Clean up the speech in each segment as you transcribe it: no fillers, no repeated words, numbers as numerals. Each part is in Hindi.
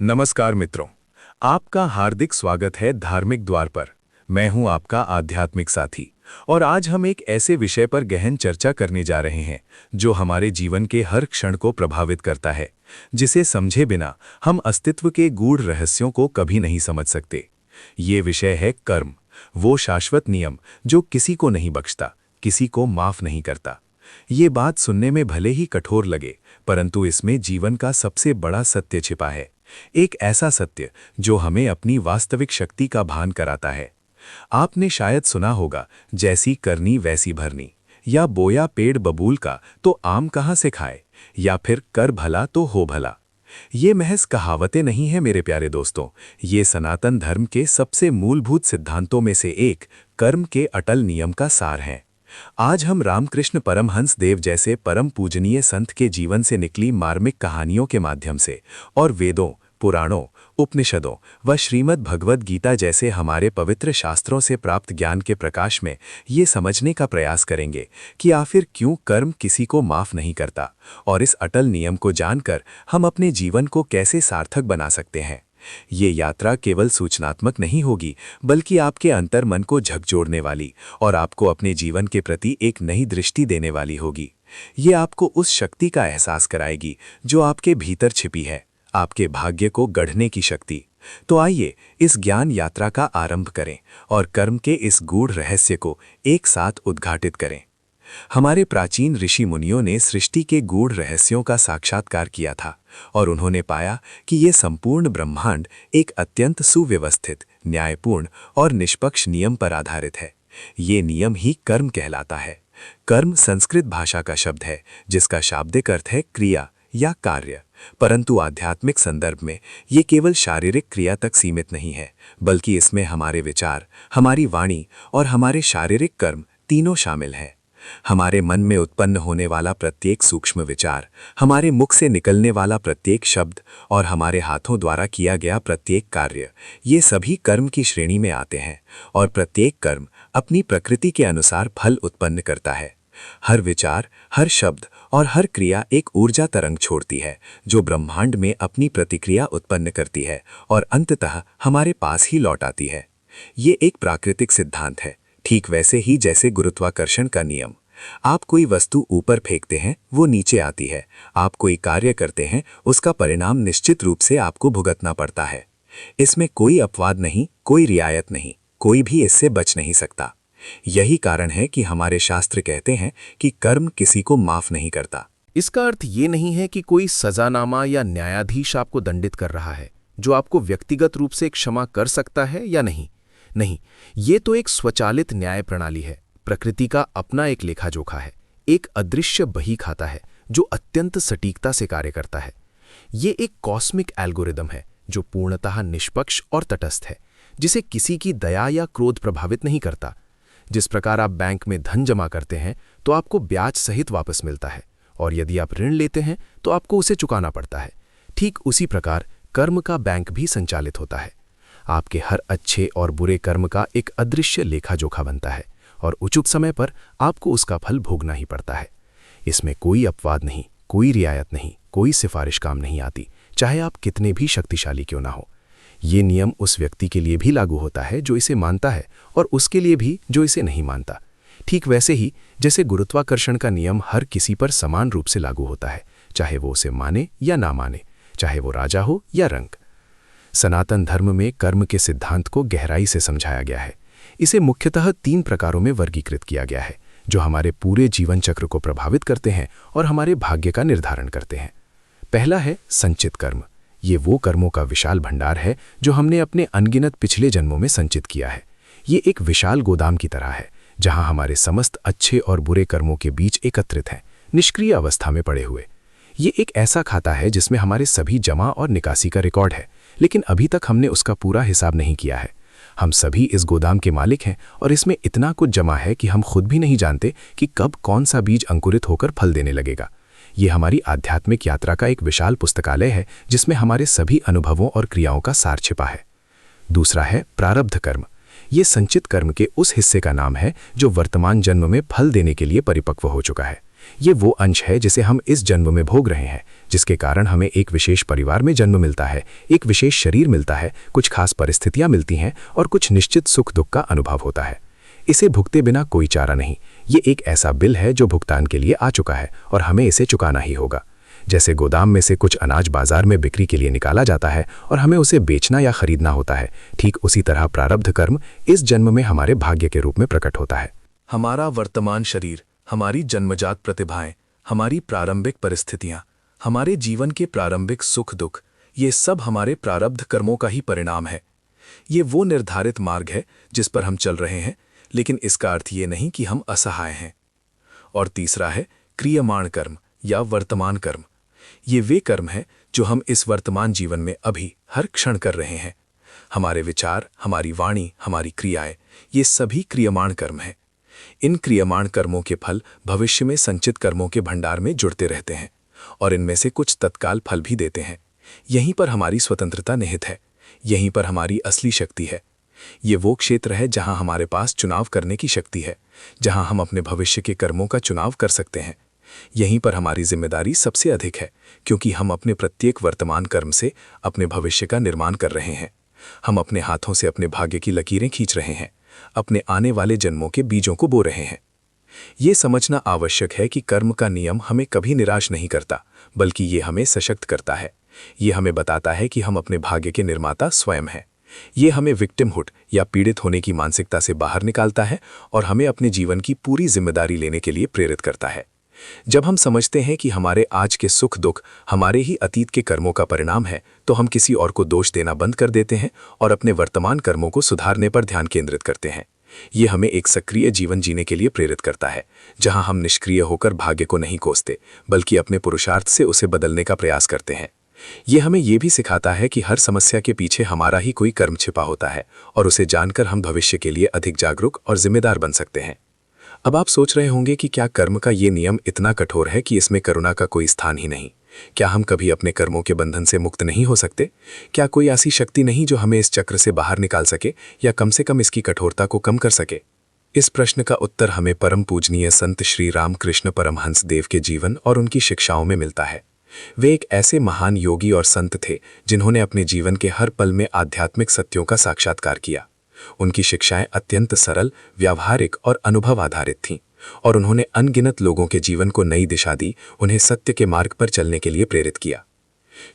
नमस्कार मित्रों, आपका हार्दिक स्वागत है धार्मिक द्वार पर। मैं हूं आपका आध्यात्मिक साथी और आज हम एक ऐसे विषय पर गहन चर्चा करने जा रहे हैं जो हमारे जीवन के हर क्षण को प्रभावित करता है, जिसे समझे बिना हम अस्तित्व के गूढ़ रहस्यों को कभी नहीं समझ सकते। ये विषय है कर्म, वो शाश्वत नियम जो किसी को नहीं बख्शता, किसी को माफ नहीं करता। ये बात सुनने में भले ही कठोर लगे, परंतु इसमें जीवन का सबसे बड़ा सत्य छिपा है। एक ऐसा सत्य जो हमें अपनी वास्तविक शक्ति का भान कराता है। आपने शायद सुना होगा, जैसी करनी वैसी भरनी, या बोया पेड़ बबूल का तो आम कहाँ से खाए, या फिर कर भला तो हो भला। ये महज कहावतें नहीं हैं मेरे प्यारे दोस्तों, ये सनातन धर्म के सबसे मूलभूत सिद्धांतों में से एक कर्म के अटल नियम का सार है। आज हम रामकृष्ण परमहंस देव जैसे परम पूजनीय संत के जीवन से निकली मार्मिक कहानियों के माध्यम से और वेदों, पुराणों, उपनिषदों व श्रीमद् भगवद गीता जैसे हमारे पवित्र शास्त्रों से प्राप्त ज्ञान के प्रकाश में ये समझने का प्रयास करेंगे कि आखिर क्यों कर्म किसी को माफ नहीं करता, और इस अटल नियम को जानकर हम अपने जीवन को कैसे सार्थक बना सकते हैं। ये यात्रा केवल सूचनात्मक नहीं होगी, बल्कि आपके अंतर मन को झकझोरने वाली और आपको अपने जीवन के प्रति एक नई दृष्टि देने वाली होगी। ये आपको उस शक्ति का एहसास कराएगी जो आपके भीतर छिपी है, आपके भाग्य को गढ़ने की शक्ति। तो आइए इस ज्ञान यात्रा का आरंभ करें और कर्म के इस गूढ़ रहस्य को एक साथ उद्घाटित करें। हमारे प्राचीन ऋषि मुनियों ने सृष्टि के गूढ़ रहस्यों का साक्षात्कार किया था और उन्होंने पाया कि ये संपूर्ण ब्रह्मांड एक अत्यंत सुव्यवस्थित, न्यायपूर्ण और निष्पक्ष नियम पर आधारित है। ये नियम ही कर्म कहलाता है। कर्म संस्कृत भाषा का शब्द है जिसका शाब्दिक अर्थ है क्रिया या कार्य, परंतु आध्यात्मिक संदर्भ में ये केवल शारीरिक क्रिया तक सीमित नहीं है, बल्कि इसमें हमारे विचार, हमारी वाणी और हमारे शारीरिक कर्म तीनों शामिल हैं। हमारे मन में उत्पन्न होने वाला प्रत्येक सूक्ष्म विचार, हमारे मुख से निकलने वाला प्रत्येक शब्द और हमारे हाथों द्वारा किया गया प्रत्येक कार्य, ये सभी कर्म की श्रेणी में आते हैं और प्रत्येक कर्म अपनी प्रकृति के अनुसार फल उत्पन्न करता है। हर विचार, हर शब्द और हर क्रिया एक ऊर्जा तरंग छोड़ती है जो ब्रह्मांड में अपनी प्रतिक्रिया उत्पन्न करती है और अंततः हमारे पास ही लौट आती है। ये एक प्राकृतिक सिद्धांत है, ठीक वैसे ही जैसे गुरुत्वाकर्षण का नियम। आप कोई वस्तु ऊपर फेंकते हैं, वो नीचे आती है। आप कोई कार्य करते हैं, उसका परिणाम निश्चित रूप से आपको भुगतना पड़ता है। इसमें कोई अपवाद नहीं, कोई रियायत नहीं, कोई भी इससे बच नहीं सकता। यही कारण है कि हमारे शास्त्र कहते हैं कि कर्म किसी को माफ नहीं करता। इसका अर्थ ये नहीं है कि कोई सजानामा या न्यायाधीश आपको दंडित कर रहा है जो आपको व्यक्तिगत रूप से क्षमा कर सकता है या नहीं। नहीं, ये तो एक स्वचालित न्याय प्रणाली है। प्रकृति का अपना एक लेखा जोखा है, एक अदृश्य बही खाता है जो अत्यंत सटीकता से कार्य करता है। ये एक कॉस्मिक एल्गोरिदम है जो पूर्णतः निष्पक्ष और तटस्थ है, जिसे किसी की दया या क्रोध प्रभावित नहीं करता। जिस प्रकार आप बैंक में धन जमा करते हैं तो आपको ब्याज सहित वापस मिलता है, और यदि आप ऋण लेते हैं तो आपको उसे चुकाना पड़ता है। ठीक उसी प्रकार कर्म का बैंक भी संचालित होता है। आपके हर अच्छे और बुरे कर्म का एक अदृश्य लेखा जोखा बनता है और उचित समय पर आपको उसका फल भोगना ही पड़ता है। इसमें कोई अपवाद नहीं, कोई रियायत नहीं, कोई सिफारिश काम नहीं आती, चाहे आप कितने भी शक्तिशाली क्यों ना हो। ये नियम उस व्यक्ति के लिए भी लागू होता है जो इसे मानता है और उसके लिए भी जो इसे नहीं मानता। ठीक वैसे ही जैसे गुरुत्वाकर्षण का नियम हर किसी पर समान रूप से लागू होता है, चाहे वो उसे माने या ना माने, चाहे वो राजा हो या रंक। सनातन धर्म में कर्म के सिद्धांत को गहराई से समझाया गया है। इसे मुख्यतः 3 प्रकारों में वर्गीकृत किया गया है जो हमारे पूरे जीवन चक्र को प्रभावित करते हैं और हमारे भाग्य का निर्धारण करते हैं। पहला है संचित कर्म। ये वो कर्मों का विशाल भंडार है जो हमने अपने अनगिनत पिछले जन्मों में संचित किया है। ये एक विशाल गोदाम की तरह है जहां हमारे समस्त अच्छे और बुरे कर्मों के बीच एकत्रित हैं, निष्क्रिय अवस्था में पड़े हुए। ये एक ऐसा खाता है जिसमें हमारे सभी जमा और निकासी का रिकॉर्ड है, लेकिन अभी तक हमने उसका पूरा हिसाब नहीं किया है। हम सभी इस गोदाम के मालिक हैं और इसमें इतना कुछ जमा है कि हम खुद भी नहीं जानते कि कब कौन सा बीज अंकुरित होकर फल देने लगेगा। ये हमारी आध्यात्मिक यात्रा का एक विशाल पुस्तकालय है जिसमें हमारे सभी अनुभवों और क्रियाओं का सार छिपा है। दूसरा है प्रारब्ध कर्म। ये संचित कर्म के उस हिस्से का नाम है जो वर्तमान जन्म में फल देने के लिए परिपक्व हो चुका है। ये वो अंश है जिसे हम इस जन्म में भोग रहे हैं, जिसके कारण हमें एक विशेष परिवार में जन्म मिलता है, एक विशेष शरीर मिलता है, कुछ खास परिस्थितियां मिलती हैं और कुछ निश्चित सुख दुख का अनुभव होता है। इसे भुगते बिना कोई चारा नहीं। ये एक ऐसा बिल है जो भुगतान के लिए आ चुका है और हमें इसे चुकाना ही होगा। जैसे गोदाम में से कुछ अनाज बाजार में बिक्री के लिए निकाला जाता है और हमें उसे बेचना या खरीदना होता है, ठीक उसी तरह प्रारब्ध कर्म इस जन्म में हमारे भाग्य के रूप में प्रकट होता है। हमारा वर्तमान शरीर, हमारी जन्मजात प्रतिभाएं, हमारी प्रारंभिक परिस्थितियां, हमारे जीवन के प्रारंभिक सुख दुख, ये सब हमारे प्रारब्ध कर्मों का ही परिणाम है। ये वो निर्धारित मार्ग है जिस पर हम चल रहे हैं, लेकिन इसका अर्थ ये नहीं कि हम असहाय हैं। और तीसरा है क्रियमाण कर्म या वर्तमान कर्म। ये वे कर्म हैं जो हम इस वर्तमान जीवन में अभी हर क्षण कर रहे हैं। हमारे विचार, हमारी वाणी, हमारी क्रियाएं, ये सभी क्रियमाण कर्म हैं। इन क्रियमाण कर्मों के फल भविष्य में संचित कर्मों के भंडार में जुड़ते रहते हैं और इनमें से कुछ तत्काल फल भी देते हैं। यहीं पर हमारी स्वतंत्रता निहित है, यहीं पर हमारी असली शक्ति है। ये वो क्षेत्र है जहां हमारे पास चुनाव करने की शक्ति है, जहां हम अपने भविष्य के कर्मों का चुनाव कर सकते हैं। यहीं पर हमारी जिम्मेदारी सबसे अधिक है, क्योंकि हम अपने प्रत्येक वर्तमान कर्म से अपने भविष्य का निर्माण कर रहे हैं। हम अपने हाथों से अपने भाग्य की लकीरें खींच रहे हैं, अपने आने वाले जन्मों के बीजों को बो रहे हैं। ये समझना आवश्यक है कि कर्म का नियम हमें कभी निराश नहीं करता, बल्कि ये हमें सशक्त करता है। ये हमें बताता है कि हम अपने भाग्य के निर्माता स्वयं हैं। ये हमें विक्टिमहुड या पीड़ित होने की मानसिकता से बाहर निकालता है और हमें अपने जीवन की पूरी जिम्मेदारी लेने के लिए प्रेरित करता है। जब हम समझते हैं कि हमारे आज के सुख दुख हमारे ही अतीत के कर्मों का परिणाम है, तो हम किसी और को दोष देना बंद कर देते हैं और अपने वर्तमान कर्मों को सुधारने पर ध्यान केंद्रित करते हैं। ये हमें एक सक्रिय जीवन जीने के लिए प्रेरित करता है, जहां हम निष्क्रिय होकर भाग्य को नहीं कोसते, बल्कि अपने पुरुषार्थ से उसे बदलने का प्रयास करते हैं। ये हमें ये भी सिखाता है कि हर समस्या के पीछे हमारा ही कोई कर्म छिपा होता है और उसे जानकर हम भविष्य के लिए अधिक जागरूक और जिम्मेदार बन सकते हैं। अब आप सोच रहे होंगे कि क्या कर्म का ये नियम इतना कठोर है कि इसमें करुणा का कोई स्थान ही नहीं? क्या हम कभी अपने कर्मों के बंधन से मुक्त नहीं हो सकते? क्या कोई ऐसी शक्ति नहीं जो हमें इस चक्र से बाहर निकाल सके या कम से कम इसकी कठोरता को कम कर सके? इस प्रश्न का उत्तर हमें परम पूजनीय संत श्री रामकृष्ण परमहंस देव के जीवन और उनकी शिक्षाओं में मिलता है। वे एक ऐसे महान योगी और संत थे जिन्होंने अपने जीवन के हर पल में आध्यात्मिक सत्यों का साक्षात्कार किया। उनकी शिक्षाएं अत्यंत सरल, व्यावहारिक और अनुभव आधारित थीं और उन्होंने अनगिनत लोगों के जीवन को नई दिशा दी, उन्हें सत्य के मार्ग पर चलने के लिए प्रेरित किया।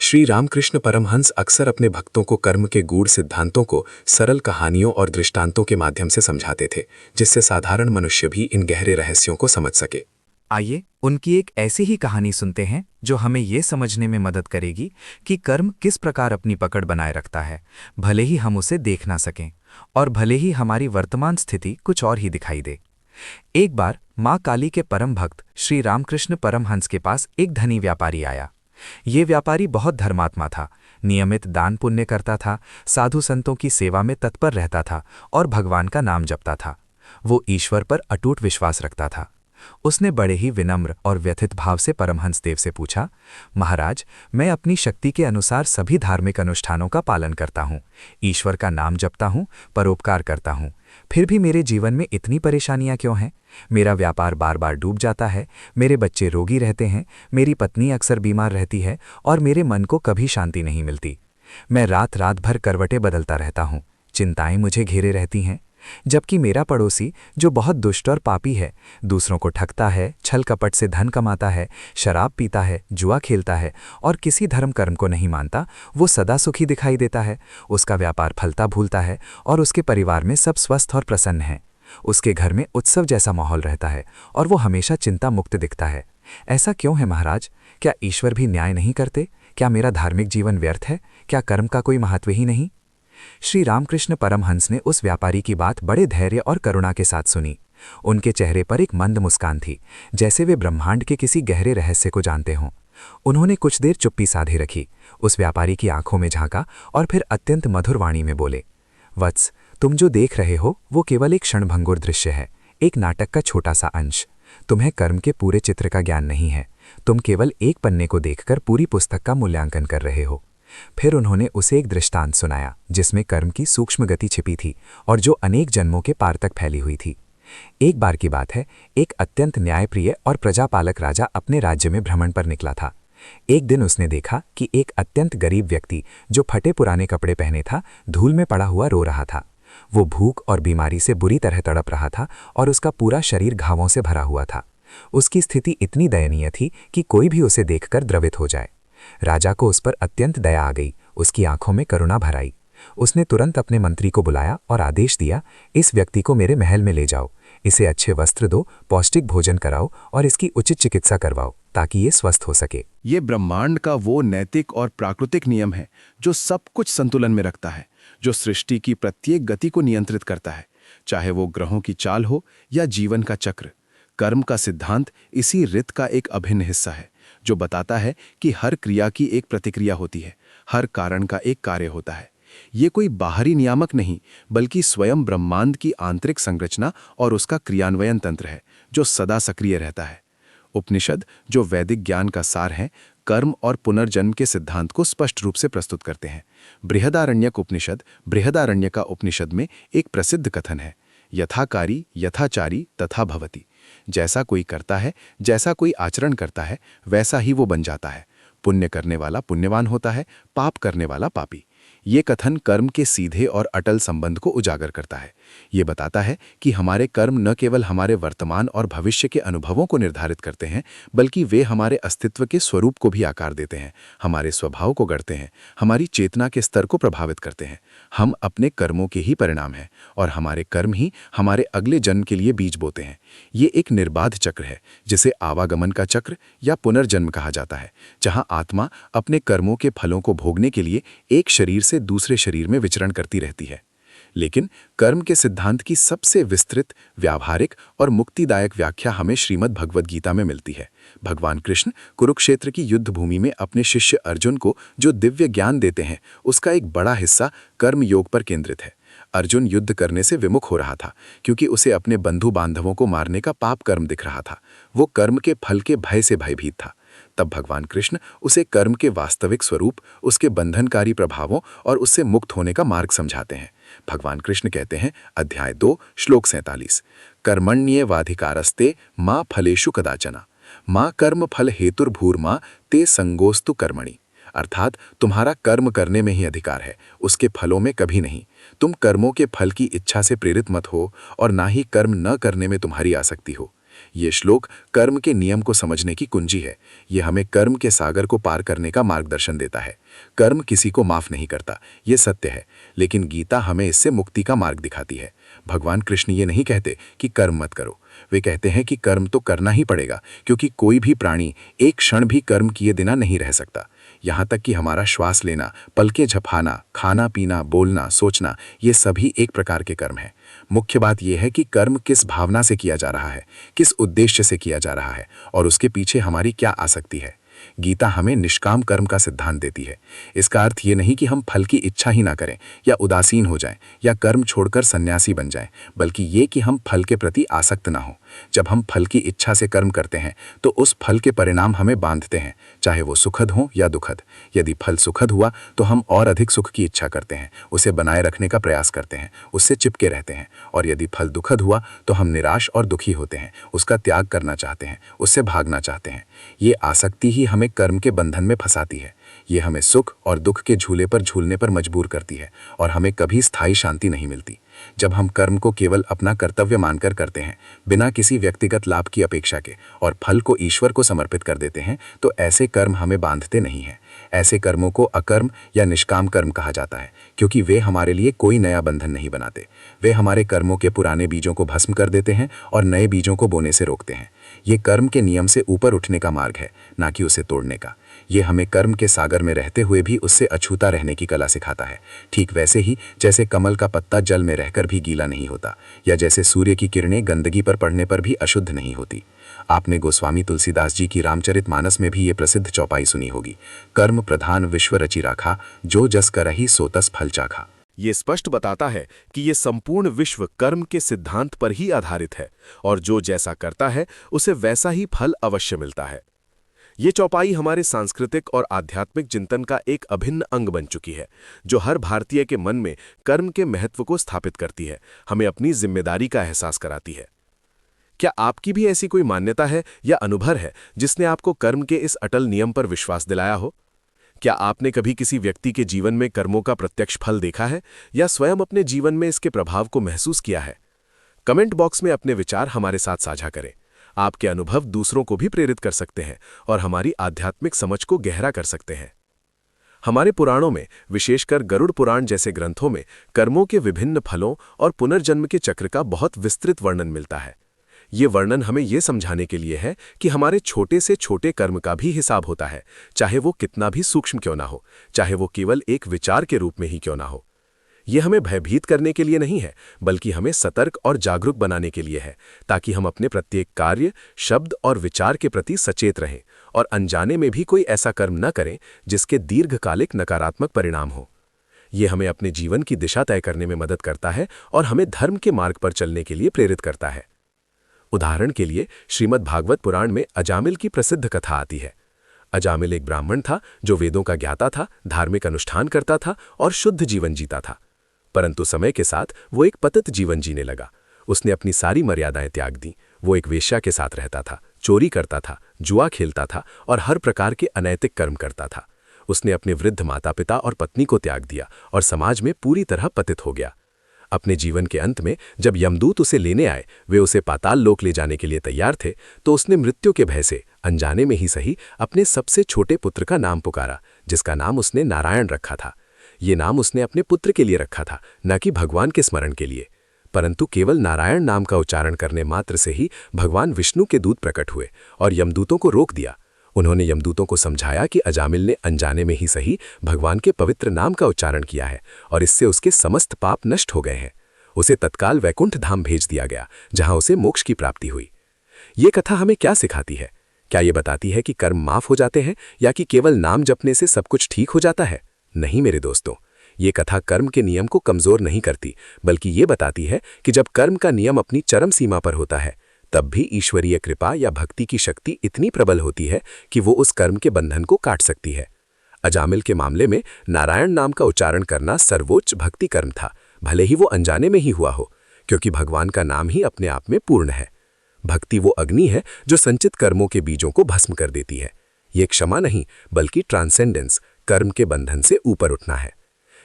श्री रामकृष्ण परमहंस अक्सर अपने भक्तों को कर्म के गूढ़ सिद्धांतों को सरल कहानियों और दृष्टांतों के माध्यम से समझाते थे, जिससे साधारण मनुष्य भी इन गहरे रहस्यों को समझ सके। आइए उनकी एक ऐसी ही कहानी सुनते हैं जो हमें ये समझने में मदद करेगी कि कर्म किस प्रकार अपनी पकड़ बनाए रखता है, भले ही हम उसे देख ना सकें और भले ही हमारी वर्तमान स्थिति कुछ और ही दिखाई दे। एक बार माँ काली के परम भक्त श्री रामकृष्ण परमहंस के पास एक धनी व्यापारी आया। ये व्यापारी बहुत धर्मात्मा था, नियमित दान पुण्य करता था, साधु संतों की सेवा में तत्पर रहता था और भगवान का नाम जपता था। वो ईश्वर पर अटूट विश्वास रखता था। उसने बड़े ही विनम्र और व्यथित भाव से परमहंस देव से पूछा, महाराज, मैं अपनी शक्ति के अनुसार सभी धार्मिक अनुष्ठानों का पालन करता हूँ, ईश्वर का नाम जपता हूँ, परोपकार करता हूँ, फिर भी मेरे जीवन में इतनी परेशानियां क्यों हैं? मेरा व्यापार बार बार डूब जाता है, मेरे बच्चे रोगी रहते हैं, मेरी पत्नी अक्सर बीमार रहती है और मेरे मन को कभी शांति नहीं मिलती। मैं रात रात भर करवटें बदलता रहता हूँ, चिंताएं मुझे घेरे रहती हैं। जबकि मेरा पड़ोसी, जो बहुत दुष्ट और पापी है, दूसरों को ठगता है, छल कपट से धन कमाता है, शराब पीता है, जुआ खेलता है और किसी धर्म कर्म को नहीं मानता, वो सदा सुखी दिखाई देता है। उसका व्यापार फलता फूलता है और उसके परिवार में सब स्वस्थ और प्रसन्न हैं। उसके घर में उत्सव जैसा माहौल रहता है और वो हमेशा चिंता मुक्त दिखता है। ऐसा क्यों है महाराज? क्या ईश्वर भी न्याय नहीं करते? क्या मेरा धार्मिक जीवन व्यर्थ है? क्या कर्म का कोई महत्व ही नहीं? श्री रामकृष्ण परमहंस ने उस व्यापारी की बात बड़े धैर्य और करुणा के साथ सुनी। उनके चेहरे पर एक मंद मुस्कान थी, जैसे वे ब्रह्मांड के किसी गहरे रहस्य को जानते हों। उन्होंने कुछ देर चुप्पी साधे रखी, उस व्यापारी की आंखों में झांका और फिर अत्यंत मधुर वाणी में बोले, वत्स, तुम जो देख रहे हो वो केवल एक क्षणभंगुर दृश्य है, एक नाटक का छोटा सा अंश। तुम्हें कर्म के पूरे चित्र का ज्ञान नहीं है। तुम केवल एक पन्ने को देखकर पूरी पुस्तक का मूल्यांकन कर रहे हो। फिर उन्होंने उसे एक दृष्टांत सुनाया जिसमें कर्म की सूक्ष्म गति छिपी थी और जो अनेक जन्मों के पार तक फैली हुई थी। एक बार की बात है, एक अत्यंत न्यायप्रिय और प्रजापालक राजा अपने राज्य में भ्रमण पर निकला था। एक दिन उसने देखा कि एक अत्यंत गरीब व्यक्ति जो फटे पुराने कपड़े पहने था, धूल में पड़ा हुआ रो रहा था। वो भूख और बीमारी से बुरी तरह तड़प रहा था और उसका पूरा शरीर घावों से भरा हुआ था। उसकी स्थिति इतनी दयनीय थी कि कोई भी उसे देखकर द्रवित हो जाए। राजा को उस पर अत्यंत दया आ गई, उसकी आंखों में करुणा भर आई। उसने तुरंत अपने मंत्री को बुलाया और आदेश दिया, इस व्यक्ति को मेरे महल में ले जाओ, इसे अच्छे वस्त्र दो, पौष्टिक भोजन कराओ और इसकी उचित चिकित्सा करवाओ ताकि ये स्वस्थ हो सके। ये ब्रह्मांड का वो नैतिक और प्राकृतिक नियम है जो सब कुछ संतुलन में रखता है, जो सृष्टि की प्रत्येक गति को नियंत्रित करता है, चाहे वो ग्रहों की चाल हो या जीवन का चक्र। कर्म का सिद्धांत इसी रित का एक अभिन्न हिस्सा है, जो बताता है कि हर क्रिया की एक प्रतिक्रिया होती है, हर कारण का एक कार्य होता है। ये कोई बाहरी नियामक नहीं, बल्कि स्वयं ब्रह्मांड की आंतरिक संरचना और उसका क्रियान्वयन तंत्र है, जो सदा सक्रिय रहता है। उपनिषद, जो वैदिक ज्ञान का सार है, कर्म और पुनर्जन्म के सिद्धांत को स्पष्ट रूप से प्रस्तुत करते हैं। बृहदारण्यक उपनिषद, बृहदारण्यका उपनिषद में एक प्रसिद्ध कथन है, यथाकारी यथाचारी तथा भवति। जैसा कोई करता है, जैसा कोई आचरण करता है, वैसा ही वो बन जाता है। पुण्य करने वाला पुण्यवान होता है, पाप करने वाला पापी। ये कथन कर्म के सीधे और अटल संबंध को उजागर करता है। ये बताता है कि हमारे कर्म न केवल हमारे वर्तमान और भविष्य के अनुभवों को निर्धारित करते हैं, बल्कि वे हमारे अस्तित्व के स्वरूप को भी आकार देते हैं, हमारे स्वभाव को गढ़ते हैं, हमारी चेतना के स्तर को प्रभावित करते हैं। हम अपने कर्मों के ही परिणाम हैं और हमारे कर्म ही हमारे अगले जन्म के लिए बीज बोते हैं। ये एक निर्बाध चक्र है, जिसे आवागमन का चक्र या पुनर्जन्म कहा जाता है, जहाँ आत्मा अपने कर्मों के फलों को भोगने के लिए एक शरीर से दूसरे शरीर में विचरण करती रहती है। लेकिन कर्म के सिद्धांत की सबसे विस्तृत, व्यावहारिक और मुक्तिदायक व्याख्या हमें श्रीमद् भगवद गीता में मिलती है। भगवान कृष्ण कुरुक्षेत्र की युद्ध भूमि में अपने शिष्य अर्जुन को जो दिव्य ज्ञान देते हैं, उसका एक बड़ा हिस्सा कर्म योग पर केंद्रित है। अर्जुन युद्ध करने से विमुख हो रहा था, क्योंकि उसे अपने बंधु बांधवों को मारने का पाप कर्म दिख रहा था। वो कर्म के फल के भय से भयभीत था। तब भगवान कृष्ण उसे कर्म के वास्तविक स्वरूप, उसके बंधनकारी प्रभावों और उससे मुक्त होने का मार्ग समझाते हैं। भगवान कृष्ण कहते हैं, अध्याय 2 श्लोक 47, कर्मण्येवाधिकारस्ते मां फलेषु कदाचन मां कर्म फल हेतुर्भूर्मा ते संगोस्तु कर्मणि। अर्थात तुम्हारा कर्म करने में ही अधिकार है, उसके फलों में कभी नहीं। तुम कर्मों के फल की इच्छा से प्रेरित मत हो और ना ही कर्म न करने में तुम्हारी आसक्ति हो। ये श्लोक कर्म के नियम को समझने की कुंजी है। ये हमें कर्म के सागर को पार करने का मार्गदर्शन देता है। कर्म किसी को माफ नहीं करता, ये सत्य है, लेकिन गीता हमें इससे मुक्ति का मार्ग दिखाती है। भगवान कृष्ण ये नहीं कहते कि कर्म मत करो, वे कहते हैं कि कर्म तो करना ही पड़ेगा, क्योंकि कोई भी प्राणी एक क्षण भी कर्म किए बिना नहीं रह सकता। यहाँ तक कि हमारा श्वास लेना, पलकें झपकाना, खाना पीना, बोलना, सोचना, ये सभी एक प्रकार के कर्म हैं। मुख्य बात यह है कि कर्म किस भावना से किया जा रहा है, किस उद्देश्य से किया जा रहा है और उसके पीछे हमारी क्या आसक्ति है। गीता हमें निष्काम कर्म का सिद्धांत देती है। इसका अर्थ ये नहीं कि हम फल की इच्छा ही ना करें या उदासीन हो जाएं या कर्म छोड़कर सन्यासी बन जाएं, बल्कि ये कि हम फल के प्रति आसक्त ना हो। जब हम फल की इच्छा से कर्म करते हैं तो उस फल के परिणाम हमें बांधते हैं, चाहे वो सुखद हो या दुखद। यदि फल सुखद हुआ तो हम और अधिक सुख की इच्छा करते हैं, उसे बनाए रखने का प्रयास करते हैं, उससे चिपके रहते हैं। और यदि फल दुखद हुआ तो हम निराश और दुखी होते हैं, उसका त्याग करना चाहते हैं, उससे भागना चाहते हैं। ये आसक्ति ही हमें कर्म के बंधन में फंसाती है। ये हमें सुख और दुख के झूले पर झूलने पर मजबूर करती है और हमें कभी स्थायी शांति नहीं मिलती। जब हम कर्म को केवल अपना कर्तव्य मानकर करते हैं, बिना किसी व्यक्तिगत लाभ की अपेक्षा के, और फल को ईश्वर को समर्पित कर देते हैं, तो ऐसे कर्म हमें बांधते नहीं हैं। ऐसे कर्मों को अकर्म या निष्काम कर्म कहा जाता है, क्योंकि वे हमारे लिए कोई नया बंधन नहीं बनाते। वे हमारे कर्मों के पुराने बीजों को भस्म कर देते हैं और नए बीजों को बोने से रोकते हैं। ये कर्म के नियम से ऊपर उठने का मार्ग है, ना कि उसे तोड़ने का। ये हमें कर्म के सागर में रहते हुए भी उससे अछूता रहने की कला सिखाता है। ठीक वैसे ही जैसे कमल का पत्ता जल में रहकर भी गीला नहीं होता, या जैसे सूर्य की किरणें गंदगी पर पड़ने पर भी अशुद्ध नहीं होती। आपने गोस्वामी तुलसीदास जी की रामचरितमानस में भी ये प्रसिद्ध चौपाई सुनी होगी, कर्म प्रधान विश्व रचि राखा, जो जस करहि सो तस फल चाखा। ये स्पष्ट बताता है कि ये संपूर्ण विश्व कर्म के सिद्धांत पर ही आधारित है और जो जैसा करता है उसे वैसा ही फल अवश्य मिलता है। ये चौपाई हमारे सांस्कृतिक और आध्यात्मिक चिंतन का एक अभिन्न अंग बन चुकी है, जो हर भारतीय के मन में कर्म के महत्व को स्थापित करती है, हमें अपनी जिम्मेदारी का एहसास कराती है। क्या आपकी भी ऐसी कोई मान्यता है या अनुभव है जिसने आपको कर्म के इस अटल नियम पर विश्वास दिलाया हो? क्या आपने कभी किसी व्यक्ति के जीवन में कर्मों का प्रत्यक्ष फल देखा है या स्वयं अपने जीवन में इसके प्रभाव को महसूस किया है? कमेंट बॉक्स में अपने विचार हमारे साथ साझा करें। आपके अनुभव दूसरों को भी प्रेरित कर सकते हैं और हमारी आध्यात्मिक समझ को गहरा कर सकते हैं। हमारे पुराणों में, विशेषकर गरुड़ पुराण जैसे ग्रंथों में, कर्मों के विभिन्न फलों और पुनर्जन्म के चक्र का बहुत विस्तृत वर्णन मिलता है। ये वर्णन हमें ये समझाने के लिए है कि हमारे छोटे से छोटे कर्म का भी हिसाब होता है, चाहे वो कितना भी सूक्ष्म क्यों ना हो, चाहे वो केवल एक विचार के रूप में ही क्यों ना हो। ये हमें भयभीत करने के लिए नहीं है, बल्कि हमें सतर्क और जागरूक बनाने के लिए है, ताकि हम अपने प्रत्येक कार्य, शब्द और विचार के प्रति सचेत रहें और अनजाने में भी कोई ऐसा कर्म न करें जिसके दीर्घकालिक नकारात्मक परिणाम हो। ये हमें अपने जीवन की दिशा तय करने में मदद करता है और हमें धर्म के मार्ग पर चलने के लिए प्रेरित करता है। उदाहरण के लिए श्रीमद् भागवत पुराण में अजामिल की प्रसिद्ध कथा आती है। अजामिल एक ब्राह्मण था जो वेदों का ज्ञाता था, धार्मिक अनुष्ठान करता था और शुद्ध जीवन जीता था। परंतु समय के साथ वो एक पतित जीवन जीने लगा। उसने अपनी सारी मर्यादाएं त्याग दी। वो एक वेश्या के साथ रहता था, चोरी करता था, जुआ खेलता था और हर प्रकार के अनैतिक कर्म करता था। उसने अपने वृद्ध माता पिता और पत्नी को त्याग दिया और समाज में पूरी तरह पतित हो गया। अपने जीवन के अंत में जब यमदूत उसे लेने आए, वे उसे पाताल लोक ले जाने के लिए तैयार थे, तो उसने मृत्यु के भय से अनजाने में ही सही अपने सबसे छोटे पुत्र का नाम पुकारा, जिसका नाम उसने नारायण रखा था। ये नाम उसने अपने पुत्र के लिए रखा था, न कि भगवान के स्मरण के लिए। परंतु केवल नारायण नाम का उच्चारण करने मात्र से ही भगवान विष्णु के दूत प्रकट हुए और यमदूतों को रोक दिया। उन्होंने यमदूतों को समझाया कि अजामिल ने अनजाने में ही सही भगवान के पवित्र नाम का उच्चारण किया है और इससे उसके समस्त पाप नष्ट हो गए हैं। उसे तत्काल वैकुंठ धाम भेज दिया गया, जहां उसे मोक्ष की प्राप्ति हुई। ये कथा हमें क्या सिखाती है? क्या ये बताती है कि कर्म माफ हो जाते हैं या कि केवल नाम जपने से सब कुछ ठीक हो जाता है? नहीं मेरे दोस्तों, ये कथा कर्म के नियम को कमजोर नहीं करती, बल्कि ये बताती है कि जब कर्म का नियम अपनी चरम सीमा पर होता है, तब भी ईश्वरीय कृपा या भक्ति की शक्ति इतनी प्रबल होती है कि वो उस कर्म के बंधन को काट सकती है। अजामिल के मामले में नारायण नाम का उच्चारण करना सर्वोच्च भक्ति कर्म था, भले ही वो अनजाने में ही हुआ हो, क्योंकि भगवान का नाम ही अपने आप में पूर्ण है। भक्ति वो अग्नि है जो संचित कर्मों के बीजों को भस्म कर देती है। ये क्षमा नहीं, बल्कि ट्रांसेंडेंस, कर्म के बंधन से ऊपर उठना है।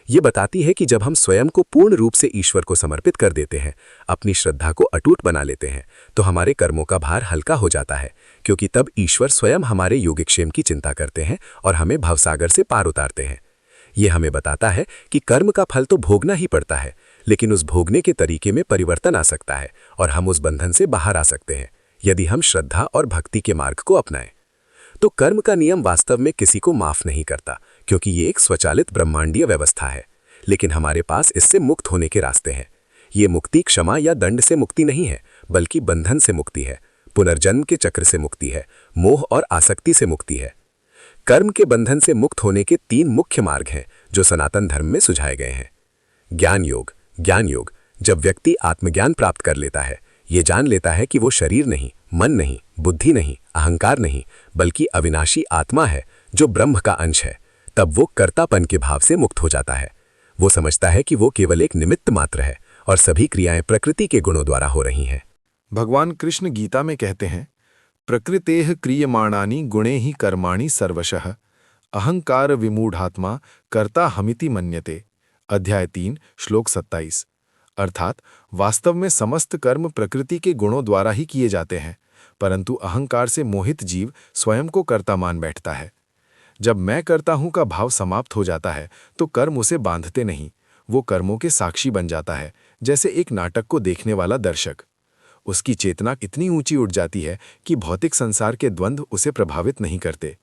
ये बताती है कि जब हम स्वयं को पूर्ण रूप से ईश्वर को समर्पित कर देते हैं, अपनी श्रद्धा को अटूट बना लेते हैं, तो हमारे कर्मों का भार हल्का हो जाता है, क्योंकि तब ईश्वर स्वयं हमारे योगक्षेम की चिंता करते हैं और हमें भवसागर से पार उतारते हैं। ये हमें बताता है कि कर्म का फल तो भोगना ही पड़ता है, लेकिन उस भोगने के तरीके में परिवर्तन आ सकता है और हम उस बंधन से बाहर आ सकते हैं, यदि हम श्रद्धा और भक्ति के मार्ग को अपनाएं। तो कर्म का नियम वास्तव में किसी को माफ नहीं करता, क्योंकि ये एक स्वचालित ब्रह्मांडीय व्यवस्था है, लेकिन हमारे पास इससे मुक्त होने के रास्ते हैं। ये मुक्ति क्षमा या दंड से मुक्ति नहीं है, बल्कि बंधन से मुक्ति है, पुनर्जन्म के चक्र से मुक्ति है, मोह और आसक्ति से मुक्ति है। कर्म के बंधन से मुक्त होने के 3 मुख्य मार्ग हैं जो सनातन धर्म में सुझाए गए हैं। ज्ञान योग। ज्ञान योग, जब व्यक्ति आत्मज्ञान प्राप्त कर लेता है, ये जान लेता है कि वो शरीर नहीं, मन नहीं, बुद्धि नहीं, अहंकार नहीं, बल्कि अविनाशी आत्मा है जो ब्रह्म का अंश है, तब वो कर्तापन के भाव से मुक्त हो जाता है। वो समझता है कि वो केवल एक निमित्त मात्र है और सभी क्रियाएं प्रकृति के गुणों द्वारा हो रही हैं। भगवान कृष्ण गीता में कहते हैं, प्रकृतेः क्रियमाणानि गुणे ही कर्माणि सर्वशः अहंकार विमूढ़ात्मा कर्ता हमिति मन्यते। अध्याय 3 श्लोक 27। अर्थात वास्तव में समस्त कर्म प्रकृति के गुणों द्वारा ही किए जाते हैं, परंतु अहंकार से मोहित जीव स्वयं को कर्ता मान बैठता है। जब मैं करता हूं का भाव समाप्त हो जाता है तो कर्म उसे बांधते नहीं, वो कर्मों के साक्षी बन जाता है, जैसे एक नाटक को देखने वाला दर्शक। उसकी चेतना इतनी ऊंची उठ जाती है कि भौतिक संसार के द्वंद्व उसे प्रभावित नहीं करते।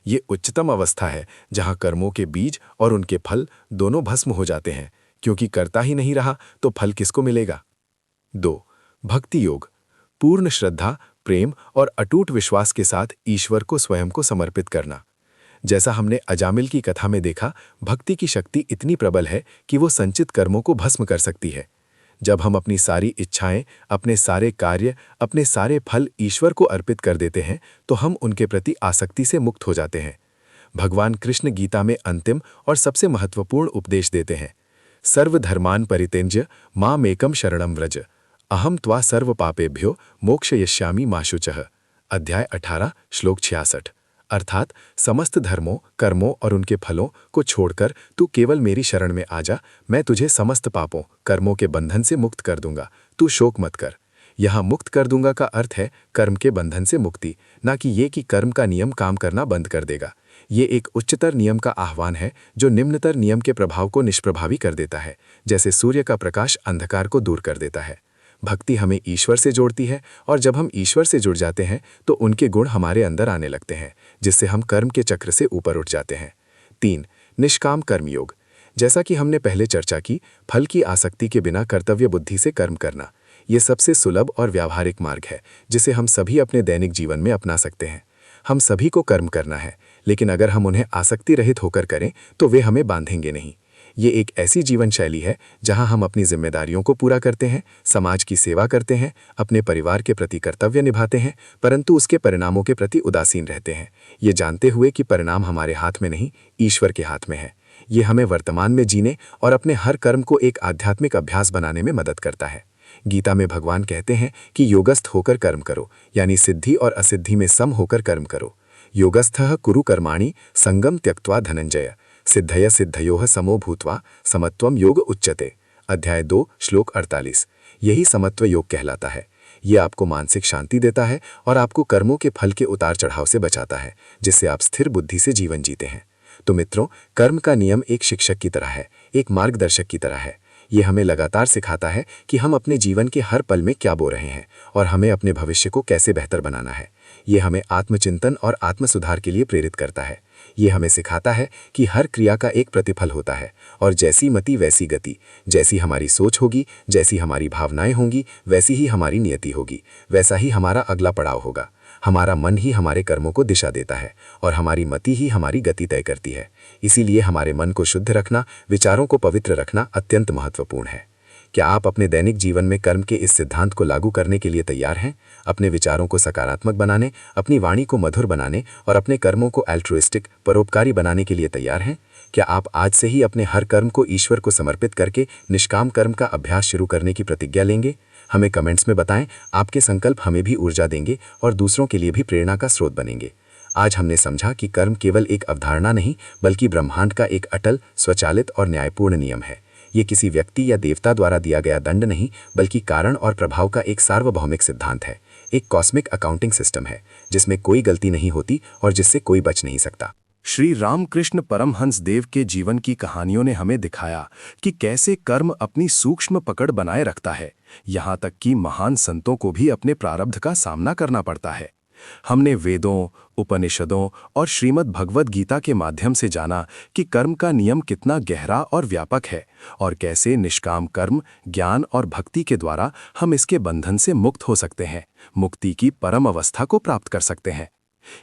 ये उच्चतम अवस्था है जहां कर्मों के बीज और उनके फल दोनों भस्म हो जाते हैं, क्योंकि करता ही नहीं रहा तो फल किसको मिलेगा। 2. भक्ति योग। पूर्ण श्रद्धा, प्रेम और अटूट विश्वास के साथ ईश्वर को स्वयं को समर्पित करना। जैसा हमने अजामिल की कथा में देखा, भक्ति की शक्ति इतनी प्रबल है कि वो संचित कर्मों को भस्म कर सकती है। जब हम अपनी सारी इच्छाएं, अपने सारे कार्य, अपने सारे फल ईश्वर को अर्पित कर देते हैं, तो हम उनके प्रति आसक्ति से मुक्त हो जाते हैं। भगवान कृष्ण गीता में अंतिम और सबसे महत्वपूर्ण उपदेश देते हैं, सर्वधर्मान परित्यज्य मामेकं शरणं व्रज। अहम त्वा सर्व पापेभ्यो मोक्षयिष्यामि मा शुचः। अध्याय 18 श्लोक 66। अर्थात समस्त धर्मों, कर्मों और उनके फलों को छोड़कर तू केवल मेरी शरण में आ जा, मैं तुझे समस्त पापों, कर्मों के बंधन से मुक्त कर दूंगा, तू शोक मत कर। यहाँ मुक्त कर दूंगा का अर्थ है कर्म के बंधन से मुक्ति, ना कि ये कि कर्म का नियम काम करना बंद कर देगा। ये एक उच्चतर नियम का आह्वान है जो निम्नतर नियम के प्रभाव को निष्प्रभावी कर देता है, जैसे सूर्य का प्रकाश अंधकार को दूर कर देता है। भक्ति हमें ईश्वर से जोड़ती है और जब हम ईश्वर से जुड़ जाते हैं तो उनके गुण हमारे अंदर आने लगते हैं, जिससे हम कर्म के चक्र से ऊपर उठ जाते हैं। 3. निष्काम कर्मयोग। जैसा कि हमने पहले चर्चा की, फल की आसक्ति के बिना कर्तव्य बुद्धि से कर्म करना, ये सबसे सुलभ और व्यावहारिक मार्ग है जिसे हम सभी अपने दैनिक जीवन में अपना सकते हैं। हम सभी को कर्म करना है, लेकिन अगर हम उन्हें आसक्ति रहित होकर करें तो वे हमें बांधेंगे नहीं। ये एक ऐसी जीवन शैली है जहां हम अपनी जिम्मेदारियों को पूरा करते हैं, समाज की सेवा करते हैं, अपने परिवार के प्रति कर्तव्य निभाते हैं, परंतु उसके परिणामों के प्रति उदासीन रहते हैं, ये जानते हुए कि परिणाम हमारे हाथ में नहीं, ईश्वर के हाथ में है। ये हमें वर्तमान में जीने और अपने हर कर्म को एक आध्यात्मिक अभ्यास बनाने में मदद करता है। गीता में भगवान कहते हैं कि योगस्थ होकर कर्म करो, यानी सिद्धि और असिद्धि में सम होकर कर्म करो। योगस्थः कुरु कर्माणि संगम त्यक्त्वा धनंजय सिद्धय सिद्धयोः समो भूत्वा समत्वम योग उच्यते। अध्याय 2 श्लोक 48। यही समत्व योग कहलाता है। ये आपको मानसिक शांति देता है और आपको कर्मों के फल के उतार चढ़ाव से बचाता है, जिससे आप स्थिर बुद्धि से जीवन जीते हैं। तो मित्रों, कर्म का नियम एक शिक्षक की तरह है, एक मार्गदर्शक की तरह है। ये हमें लगातार सिखाता है कि हम अपने जीवन के हर पल में क्या बो रहे हैं और हमें अपने भविष्य को कैसे बेहतर बनाना है। ये हमें आत्मचिंतन और आत्मसुधार के लिए प्रेरित करता है। ये हमें सिखाता है कि हर क्रिया का एक प्रतिफल होता है और जैसी मति वैसी गति। जैसी हमारी सोच होगी, जैसी हमारी भावनाएं होंगी, वैसी ही हमारी नियति होगी, वैसा ही हमारा अगला पड़ाव होगा। हमारा मन ही हमारे कर्मों को दिशा देता है और हमारी मति ही हमारी गति तय करती है। इसीलिए हमारे मन को शुद्ध रखना, विचारों को पवित्र रखना अत्यंत महत्वपूर्ण है। क्या आप अपने दैनिक जीवन में कर्म के इस सिद्धांत को लागू करने के लिए तैयार हैं? अपने विचारों को सकारात्मक बनाने, अपनी वाणी को मधुर बनाने और अपने कर्मों को एल्ट्रुइस्टिक, परोपकारी बनाने के लिए तैयार हैं? क्या आप आज से ही अपने हर कर्म को ईश्वर को समर्पित करके निष्काम कर्म का अभ्यास शुरू करने की प्रतिज्ञा लेंगे? हमें कमेंट्स में बताएं। आपके संकल्प हमें भी ऊर्जा देंगे और दूसरों के लिए भी प्रेरणा का स्रोत बनेंगे। आज हमने समझा कि कर्म केवल एक अवधारणा नहीं, बल्कि ब्रह्मांड का एक अटल, स्वचालित और न्यायपूर्ण नियम है। ये किसी व्यक्ति या देवता द्वारा दिया गया दंड नहीं, बल्कि कारण और प्रभाव का एक सार्वभौमिक सिद्धांत है, एक कॉस्मिक अकाउंटिंग सिस्टम है जिसमें कोई गलती नहीं होती और जिससे कोई बच नहीं सकता। श्री रामकृष्ण परमहंस देव के जीवन की कहानियों ने हमें दिखाया कि कैसे कर्म अपनी सूक्ष्म पकड़ बनाए रखता है, यहाँ तक कि महान संतों को भी अपने प्रारब्ध का सामना करना पड़ता है। हमने वेदों, उपनिषदों और श्रीमद् भगवद गीता के माध्यम से जाना कि कर्म का नियम कितना गहरा और व्यापक है और कैसे निष्काम कर्म, ज्ञान और भक्ति के द्वारा हम इसके बंधन से मुक्त हो सकते हैं, मुक्ति की परम अवस्था को प्राप्त कर सकते हैं।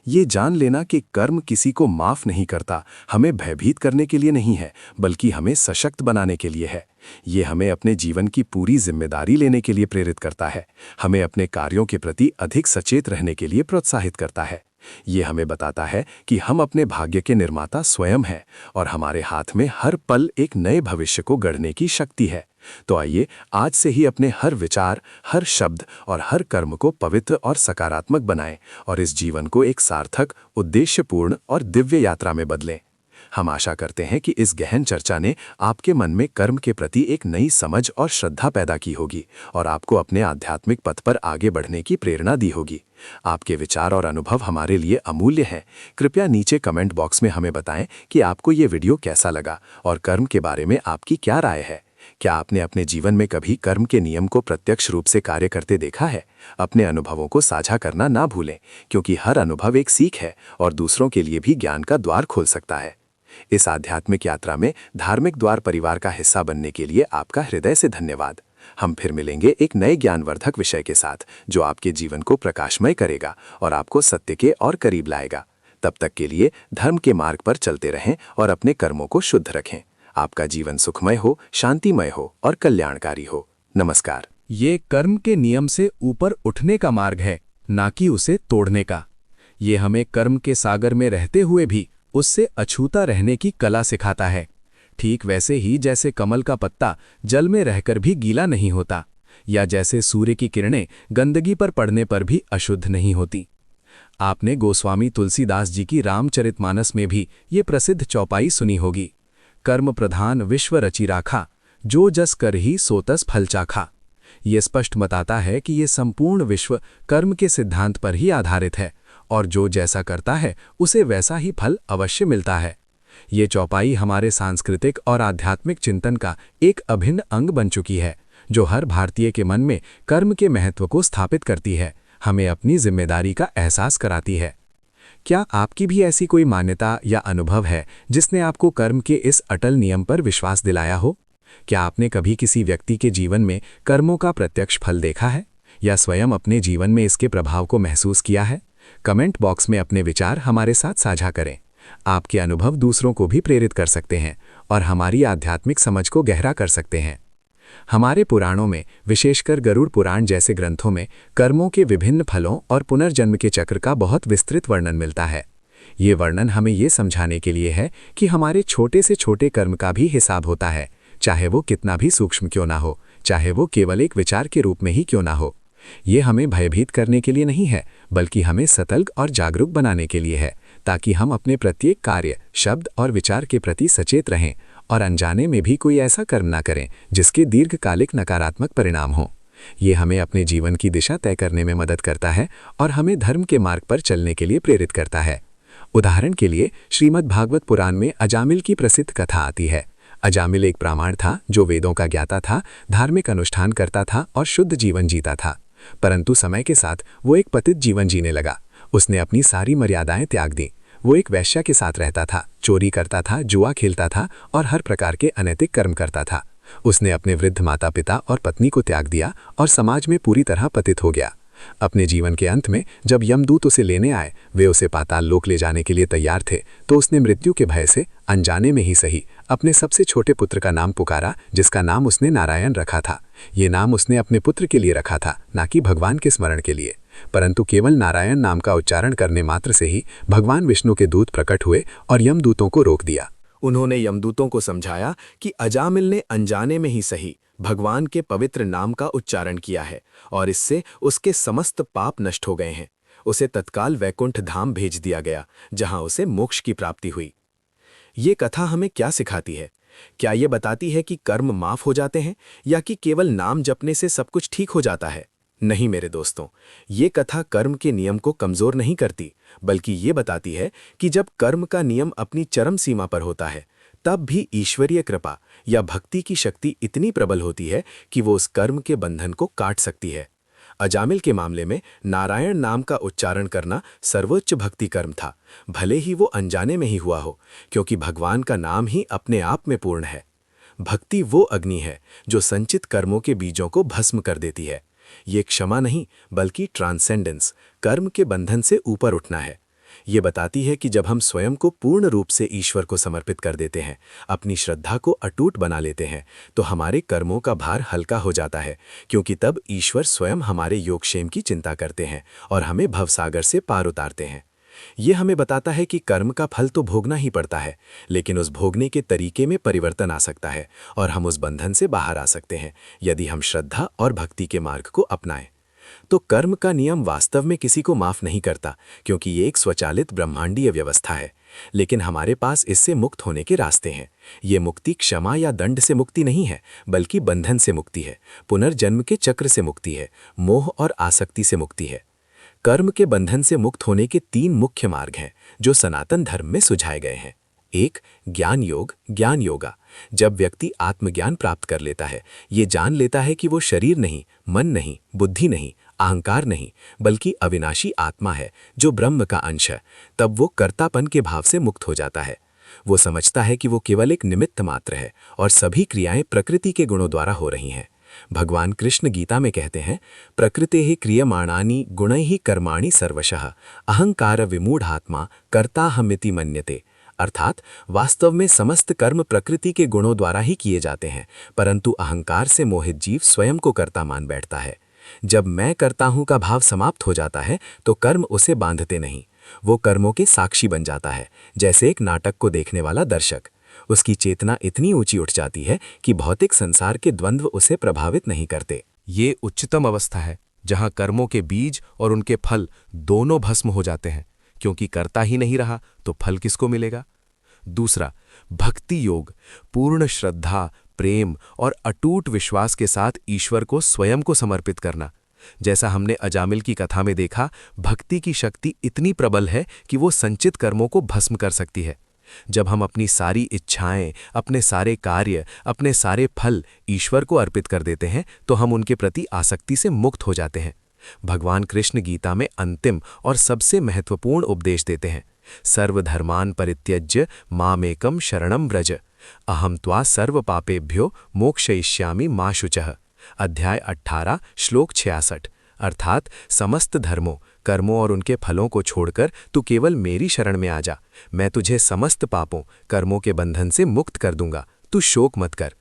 ये जान लेना कि कर्म किसी को माफ नहीं करता, हमें भयभीत करने के लिए नहीं है, बल्कि हमें सशक्त बनाने के लिए है। ये हमें अपने जीवन की पूरी जिम्मेदारी लेने के लिए प्रेरित करता है, हमें अपने कार्यों के प्रति अधिक सचेत रहने के लिए प्रोत्साहित करता है। ये हमें बताता है कि हम अपने भाग्य के निर्माता स्वयं हैं और हमारे हाथ में हर पल एक नए भविष्य को गढ़ने की शक्ति है। तो आइए आज से ही अपने हर विचार, हर शब्द और हर कर्म को पवित्र और सकारात्मक बनाएं और इस जीवन को एक सार्थक, उद्देश्यपूर्ण और दिव्य यात्रा में बदलें। हम आशा करते हैं कि इस गहन चर्चा ने आपके मन में कर्म के प्रति एक नई समझ और श्रद्धा पैदा की होगी और आपको अपने आध्यात्मिक पथ पर आगे बढ़ने की प्रेरणा दी होगी। आपके विचार और अनुभव हमारे लिए अमूल्य हैं। कृपया नीचे कमेंट बॉक्स में हमें बताएं कि आपको ये वीडियो कैसा लगा और कर्म के बारे में आपकी क्या राय है। क्या आपने अपने जीवन में कभी कर्म के नियम को प्रत्यक्ष रूप से कार्य करते देखा है? अपने अनुभवों को साझा करना ना भूलें, क्योंकि हर अनुभव एक सीख है और दूसरों के लिए भी ज्ञान का द्वार खोल सकता है। इस आध्यात्मिक यात्रा में धार्मिक द्वार परिवार का हिस्सा बनने के लिए आपका हृदय से धन्यवाद। हम फिर मिलेंगे एक नए ज्ञानवर्धक विषय के साथ जो आपके जीवन को प्रकाशमय करेगा और आपको सत्य के और करीब लाएगा। तब तक के लिए धर्म के मार्ग पर चलते रहें और अपने कर्मों को शुद्ध रखें। आपका जीवन सुखमय हो, शांतिमय हो और कल्याणकारी हो। नमस्कार। ये कर्म के नियम से ऊपर उठने का मार्ग है, ना कि उसे तोड़ने का। ये हमें कर्म के सागर में रहते हुए भी उससे अछूता रहने की कला सिखाता है। ठीक वैसे ही जैसे कमल का पत्ता जल में रहकर भी गीला नहीं होता, या जैसे सूर्य की किरणें गंदगी पर पड़ने पर भी अशुद्ध नहीं होती। आपने गोस्वामी तुलसीदास जी की रामचरितमानस में भी ये प्रसिद्ध चौपाई सुनी होगी, कर्म प्रधान विश्व रचि राखा, जो जस कर ही सोतस फल चाखा। ये स्पष्ट बताता है कि ये संपूर्ण विश्व कर्म के सिद्धांत पर ही आधारित है और जो जैसा करता है उसे वैसा ही फल अवश्य मिलता है। ये चौपाई हमारे सांस्कृतिक और आध्यात्मिक चिंतन का एक अभिन्न अंग बन चुकी है, जो हर भारतीय के मन में कर्म के महत्व को स्थापित करती है, हमें अपनी जिम्मेदारी का एहसास कराती है। क्या आपकी भी ऐसी कोई मान्यता या अनुभव है जिसने आपको कर्म के इस अटल नियम पर विश्वास दिलाया हो? क्या आपने कभी किसी व्यक्ति के जीवन में कर्मों का प्रत्यक्ष फल देखा है या स्वयं अपने जीवन में इसके प्रभाव को महसूस किया है? कमेंट बॉक्स में अपने विचार हमारे साथ साझा करें। आपके अनुभव दूसरों को भी प्रेरित कर सकते हैं और हमारी आध्यात्मिक समझ को गहरा कर सकते हैं। हमारे पुराणों में, विशेषकर गरुड़ पुराण जैसे ग्रंथों में, कर्मों के विभिन्न फलों और पुनर्जन्म के चक्र का बहुत विस्तृत वर्णन मिलता है। ये वर्णन हमें ये समझाने के लिए है कि हमारे छोटे से छोटे कर्म का भी हिसाब होता है, चाहे वो कितना भी सूक्ष्म क्यों ना हो, चाहे वो केवल एक विचार के रूप में ही क्यों ना हो। ये हमें भयभीत करने के लिए नहीं है, बल्कि हमें सतर्क और जागरूक बनाने के लिए है, ताकि हम अपने प्रत्येक कार्य, शब्द और विचार के प्रति सचेत रहें और अनजाने में भी कोई ऐसा कर्म ना करें जिसके दीर्घकालिक नकारात्मक परिणाम हों। ये हमें अपने जीवन की दिशा तय करने में मदद करता है और हमें धर्म के मार्ग पर चलने के लिए प्रेरित करता है। उदाहरण के लिए श्रीमद् भागवत पुराण में अजामिल की प्रसिद्ध कथा आती है। अजामिल एक ब्राह्मण था जो वेदों का ज्ञाता था, धार्मिक अनुष्ठान करता था और शुद्ध जीवन जीता था। परंतु समय के साथ वो एक पतित जीवन जीने लगा। उसने अपनी सारी मर्यादाएं त्याग दी। वो एक वेश्या के साथ रहता था, चोरी करता था, जुआ खेलता था और हर प्रकार के अनैतिक कर्म करता था। उसने अपने वृद्ध माता पिता और पत्नी को त्याग दिया और समाज में पूरी तरह पतित हो गया। अपने जीवन के अंत में जब यमदूत उसे लेने आए, वे उसे पाताल लोक ले जाने के लिए तैयार थे, तो उसने मृत्यु के भय से अनजाने में ही सही अपने सबसे छोटे पुत्र का नाम पुकारा, जिसका नाम उसने नारायण रखा था। ये नाम उसने अपने पुत्र के लिए रखा था, ना कि भगवान के स्मरण के लिए। परंतु केवल नारायण नाम का उच्चारण करने मात्र से ही भगवान विष्णु के दूत प्रकट हुए और यमदूतों को रोक दिया। उन्होंने यमदूतों को समझाया कि अजामिल ने अनजाने में ही सही भगवान के पवित्र नाम का उच्चारण किया है और इससे उसके समस्त पाप नष्ट हो गए हैं। उसे तत्काल वैकुंठ धाम भेज दिया गया, जहां उसे मोक्ष की प्राप्ति हुई। ये कथा हमें क्या सिखाती है? क्या ये बताती है कि कर्म माफ हो जाते हैं या कि केवल नाम जपने से सब कुछ ठीक हो जाता है? नहीं मेरे दोस्तों, ये कथा कर्म के नियम को कमजोर नहीं करती, बल्कि ये बताती है कि जब कर्म का नियम अपनी चरम सीमा पर होता है, तब भी ईश्वरीय कृपा या भक्ति की शक्ति इतनी प्रबल होती है कि वो उस कर्म के बंधन को काट सकती है। अजामिल के मामले में नारायण नाम का उच्चारण करना सर्वोच्च भक्ति कर्म था, भले ही वो अनजाने में ही हुआ हो, क्योंकि भगवान का नाम ही अपने आप में पूर्ण है। भक्ति वो अग्नि है जो संचित कर्मों के बीजों को भस्म कर देती है। ये क्षमा नहीं, बल्कि ट्रांसेंडेंस, कर्म के बंधन से ऊपर उठना है। ये बताती है कि जब हम स्वयं को पूर्ण रूप से ईश्वर को समर्पित कर देते हैं, अपनी श्रद्धा को अटूट बना लेते हैं, तो हमारे कर्मों का भार हल्का हो जाता है, क्योंकि तब ईश्वर स्वयं हमारे योगक्षेम की चिंता करते हैं और हमें भवसागर से पार उतारते हैं। ये हमें बताता है कि कर्म का फल तो भोगना ही पड़ता है, लेकिन उस भोगने के तरीके में परिवर्तन आ सकता है और हम उस बंधन से बाहर आ सकते हैं यदि हम श्रद्धा और भक्ति के मार्ग को अपनाएं। तो कर्म का नियम वास्तव में किसी को माफ नहीं करता, क्योंकि ये एक स्वचालित ब्रह्मांडीय व्यवस्था है। लेकिन हमारे पास इससे मुक्त होने के रास्ते हैं। ये मुक्ति क्षमा या दंड से मुक्ति नहीं है, बल्कि बंधन से मुक्ति है, पुनर्जन्म के चक्र से मुक्ति है, मोह और आसक्ति से मुक्ति है। कर्म के बंधन से मुक्त होने के 3 मुख्य मार्ग हैं जो सनातन धर्म में सुझाए गए हैं। 1. ज्ञान योग, ज्ञान योगा। जब व्यक्ति आत्मज्ञान प्राप्त कर लेता है, ये जान लेता है कि वो शरीर नहीं, मन नहीं, बुद्धि नहीं, अहंकार नहीं, बल्कि अविनाशी आत्मा है जो ब्रह्म का अंश है, तब वो कर्तापन के भाव से मुक्त हो जाता है। वो समझता है कि वो केवल एक निमित्त मात्र है और सभी क्रियाएं प्रकृति के गुणों द्वारा हो रही हैं। भगवान कृष्ण गीता में कहते हैं, प्रकृतेः क्रियमाणानि गुणैः कर्माणि सर्वशः अहंकार विमूढ़ात्मा कर्ताहमिति मन्यते। अर्थात वास्तव में समस्त कर्म प्रकृति के गुणों द्वारा ही किए जाते हैं, परंतु अहंकार से मोहित जीव स्वयं को कर्ता मान बैठता है। जब मैं करता हूं का भाव समाप्त हो जाता है तो कर्म उसे बांधते नहीं, वो कर्मों के साक्षी बन जाता है, जैसे एक नाटक को देखने वाला दर्शक। उसकी चेतना इतनी ऊंची उठ जाती है कि भौतिक संसार के द्वंद्व उसे प्रभावित नहीं करते। ये उच्चतम अवस्था है जहां कर्मों के बीज और उनके फल दोनों भस्म हो जाते हैं, क्योंकि करता ही नहीं रहा तो फल किसको मिलेगा। दूसरा, भक्ति योग, पूर्ण श्रद्धा, प्रेम और अटूट विश्वास के साथ ईश्वर को स्वयं को समर्पित करना। जैसा हमने अजामिल की कथा में देखा, भक्ति की शक्ति इतनी प्रबल है कि वो संचित कर्मों को भस्म कर सकती है। जब हम अपनी सारी इच्छाएं, अपने सारे कार्य, अपने सारे फल ईश्वर को अर्पित कर देते हैं तो हम उनके प्रति आसक्ति से मुक्त हो जाते हैं। भगवान कृष्ण गीता में अंतिम और सबसे महत्वपूर्ण उपदेश देते हैं, सर्वधर्मान परित्यज्य मामेकम शरणम व्रज, अहम त्वा सर्व पापेभ्यो मोक्षयिष्यामि मा शुचः। अध्याय 18 श्लोक 66। अर्थात समस्त धर्मों, कर्मों और उनके फलों को छोड़कर तू केवल मेरी शरण में आ जा, मैं तुझे समस्त पापों, कर्मों के बंधन से मुक्त कर दूंगा, तू शोक मत कर।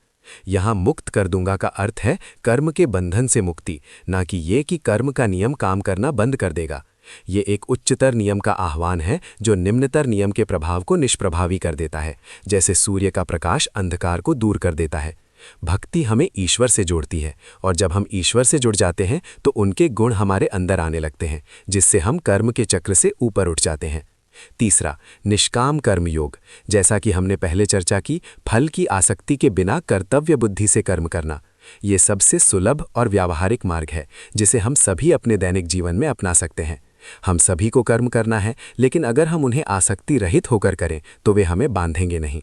यहाँ मुक्त कर दूंगा का अर्थ है कर्म के बंधन से मुक्ति, ना कि ये कि कर्म का नियम काम करना बंद कर देगा। ये एक उच्चतर नियम का आह्वान है जो निम्नतर नियम के प्रभाव को निष्प्रभावी कर देता है, जैसे सूर्य का प्रकाश अंधकार को दूर कर देता है। भक्ति हमें ईश्वर से जोड़ती है, और जब हम ईश्वर से जुड़ जाते हैं तो उनके गुण हमारे अंदर आने लगते हैं, जिससे हम कर्म के चक्र से ऊपर उठ जाते हैं। तीसरा, निष्काम कर्म योग। जैसा कि हमने पहले चर्चा की, फल की आसक्ति के बिना कर्तव्य बुद्धि से कर्म करना, ये सबसे सुलभ और व्यावहारिक मार्ग है जिसे हम सभी अपने दैनिक जीवन में अपना सकते हैं। हम सभी को कर्म करना है, लेकिन अगर हम उन्हें आसक्ति रहित होकर करें तो वे हमें बांधेंगे नहीं।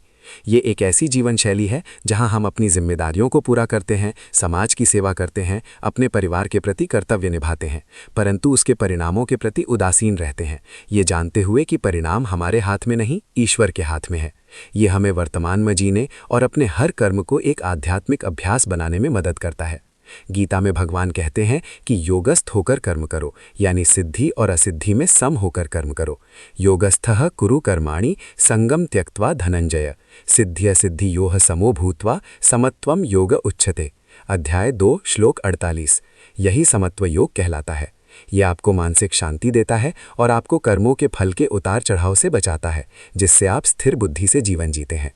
ये एक ऐसी जीवन शैली है जहां हम अपनी जिम्मेदारियों को पूरा करते हैं, समाज की सेवा करते हैं, अपने परिवार के प्रति कर्तव्य निभाते हैं, परंतु उसके परिणामों के प्रति उदासीन रहते हैं, ये जानते हुए कि परिणाम हमारे हाथ में नहीं, ईश्वर के हाथ में है। ये हमें वर्तमान में जीने और अपने हर कर्म को एक आध्यात्मिक अभ्यास बनाने में मदद करता है। गीता में भगवान कहते हैं कि योगस्थ होकर कर्म करो, यानी सिद्धि और असिद्धि में सम होकर कर्म करो। योगस्थः कुरु कर्माणि संगम त्यक्त्वा धनंजय, सिद्ध्य सिद्धि योह समो भूत्वा समत्वम योग उच्यते। अध्याय 2 श्लोक 48। यही समत्व योग कहलाता है। यह आपको मानसिक शांति देता है और आपको कर्मों के फल के उतार चढ़ाव से बचाता है, जिससे आप स्थिर बुद्धि से जीवन जीते हैं।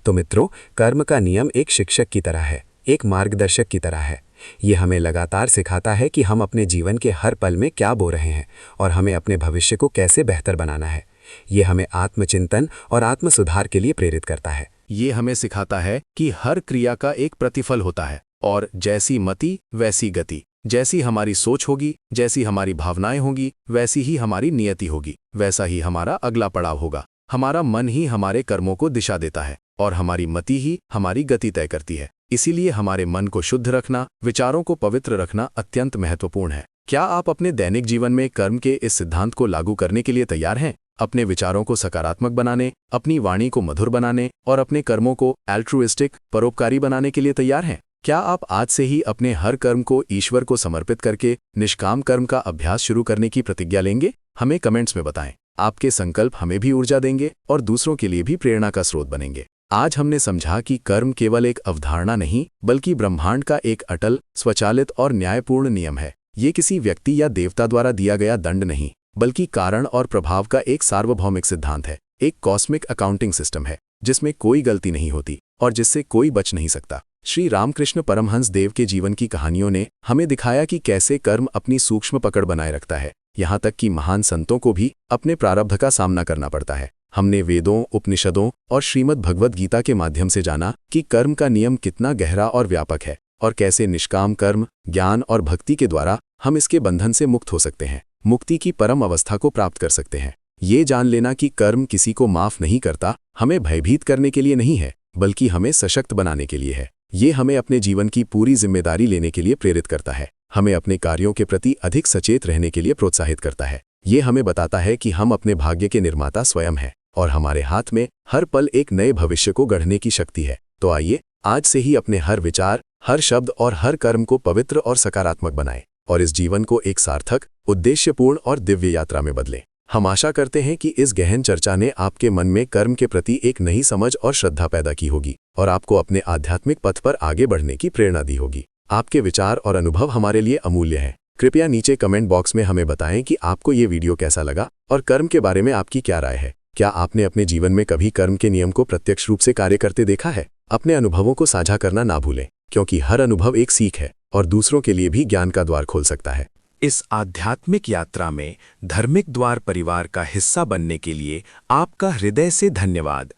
तो मित्रों, कर्म का नियम एक शिक्षक की तरह है, एक मार्गदर्शक की तरह है। ये हमें लगातार सिखाता है कि हम अपने जीवन के हर पल में क्या बो रहे हैं और हमें अपने भविष्य को कैसे बेहतर बनाना है। ये हमें आत्मचिंतन और आत्मसुधार के लिए प्रेरित करता है। ये हमें सिखाता है कि हर क्रिया का एक प्रतिफल होता है, और जैसी मति वैसी गति। जैसी हमारी सोच होगी, जैसी हमारी भावनाएं होंगी, वैसी ही हमारी नियति होगी, वैसा ही हमारा अगला पड़ाव होगा। हमारा मन ही हमारे कर्मों को दिशा देता है और हमारी मति ही हमारी गति तय करती है। इसीलिए हमारे मन को शुद्ध रखना, विचारों को पवित्र रखना अत्यंत महत्वपूर्ण है। क्या आप अपने दैनिक जीवन में कर्म के इस सिद्धांत को लागू करने के लिए तैयार हैं? अपने विचारों को सकारात्मक बनाने, अपनी वाणी को मधुर बनाने और अपने कर्मों को एल्ट्रुइस्टिक, परोपकारी बनाने के लिए तैयार हैं? क्या आप आज से ही अपने हर कर्म को ईश्वर को समर्पित करके निष्काम कर्म का अभ्यास शुरू करने की प्रतिज्ञा लेंगे? हमें कमेंट्स में बताएं। आपके संकल्प हमें भी ऊर्जा देंगे और दूसरों के लिए भी प्रेरणा का स्रोत बनेंगे। आज हमने समझा कि कर्म केवल एक अवधारणा नहीं, बल्कि ब्रह्मांड का एक अटल, स्वचालित और न्यायपूर्ण नियम है। ये किसी व्यक्ति या देवता द्वारा दिया गया दंड नहीं, बल्कि कारण और प्रभाव का एक सार्वभौमिक सिद्धांत है। एक कॉस्मिक अकाउंटिंग सिस्टम है जिसमें कोई गलती नहीं होती और जिससे कोई बच नहीं सकता। श्री रामकृष्ण परमहंस देव के जीवन की कहानियों ने हमें दिखाया कि कैसे कर्म अपनी सूक्ष्म पकड़ बनाए रखता है, यहाँ तक कि महान संतों को भी अपने प्रारब्ध का सामना करना पड़ता है। हमने वेदों, उपनिषदों और श्रीमद् भगवद गीता के माध्यम से जाना कि कर्म का नियम कितना गहरा और व्यापक है और कैसे निष्काम कर्म, ज्ञान और भक्ति के द्वारा हम इसके बंधन से मुक्त हो सकते हैं, मुक्ति की परम अवस्था को प्राप्त कर सकते हैं। ये जान लेना कि कर्म किसी को माफ नहीं करता, हमें भयभीत करने के लिए नहीं है, बल्कि हमें सशक्त बनाने के लिए है। ये हमें अपने जीवन की पूरी जिम्मेदारी लेने के लिए प्रेरित करता है, हमें अपने कार्यों के प्रति अधिक सचेत रहने के लिए प्रोत्साहित करता है। ये हमें बताता है कि हम अपने भाग्य के निर्माता स्वयं हैं और हमारे हाथ में हर पल एक नए भविष्य को गढ़ने की शक्ति है। तो आइए आज से ही अपने हर विचार, हर शब्द और हर कर्म को पवित्र और सकारात्मक बनाएं और इस जीवन को एक सार्थक, उद्देश्यपूर्ण और दिव्य यात्रा में बदलें। हम आशा करते हैं कि इस गहन चर्चा ने आपके मन में कर्म के प्रति एक नई समझ और श्रद्धा पैदा की होगी और आपको अपने आध्यात्मिक पथ पर आगे बढ़ने की प्रेरणा दी होगी। आपके विचार और अनुभव हमारे लिए अमूल्य हैं। कृपया नीचे कमेंट बॉक्स में हमें बताएं कि आपको ये वीडियो कैसा लगा और कर्म के बारे में आपकी क्या राय है। क्या आपने अपने जीवन में कभी कर्म के नियम को प्रत्यक्ष रूप से कार्य करते देखा है? अपने अनुभवों को साझा करना ना भूलें, क्योंकि हर अनुभव एक सीख है और दूसरों के लिए भी ज्ञान का द्वार खोल सकता है। इस आध्यात्मिक यात्रा में धार्मिक द्वार परिवार का हिस्सा बनने के लिए आपका हृदय से धन्यवाद।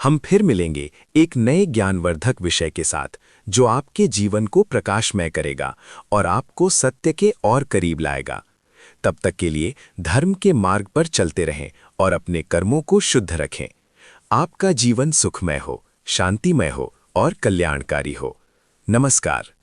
हम फिर मिलेंगे एक नए ज्ञानवर्धक विषय के साथ, जो आपके जीवन को प्रकाशमय करेगा और आपको सत्य के और करीब लाएगा। तब तक के लिए धर्म के मार्ग पर चलते रहें और अपने कर्मों को शुद्ध रखें। आपका जीवन सुखमय हो, शांतिमय हो और कल्याणकारी हो। नमस्कार।